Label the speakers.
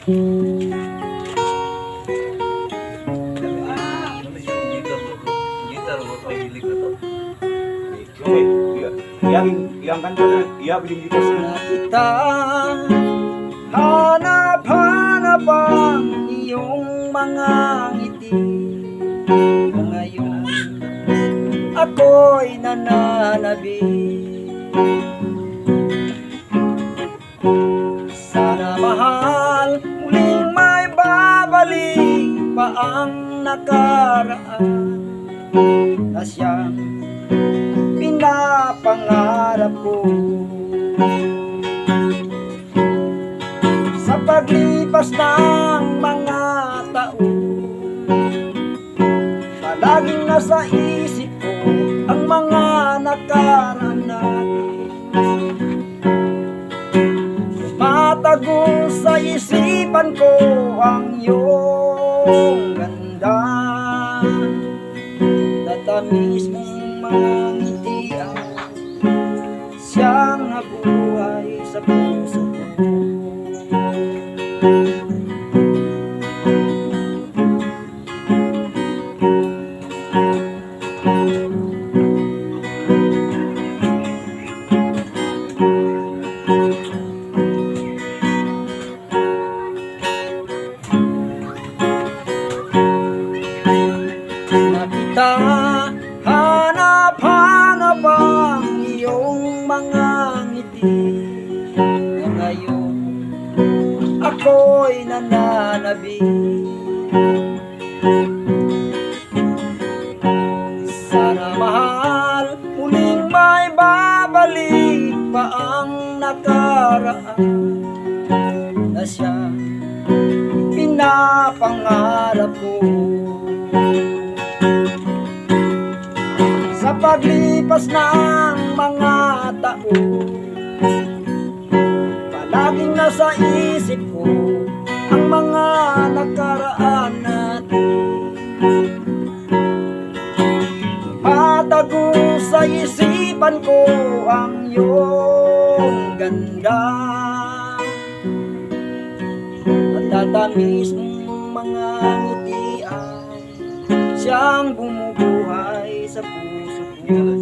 Speaker 1: Yang kanta na iya biling dito
Speaker 2: Na kita hanap-hanap ang iyong mga ngiti. Ngayon ako'y nananabi. Sana mahal, muling may babalik pa ang nakaraan na siyang pinapangarap ko. Sa paglipas ng mga taon, palaging nasa isip ko ang mga nakaraan natin. Matagong sa isipan ko ang iyong ganda, tatamis mong mga ngitian, siyang nabuhay sa puso ko. Nakita, hanap-hanap ang iyong mga ngiti. Na ngayon ako'y nananabi. Sana mahal, muling may babalik pa ang nakaraan na siya pinapangarap ko. Sa paglipas ng mga taon, palaging nasa isip ko ang mga nakaraan natin. Matago sa isipan ko ang iyong ganda, at tatamis mong mga ngitian, siyang bumubuhay sa puso ko.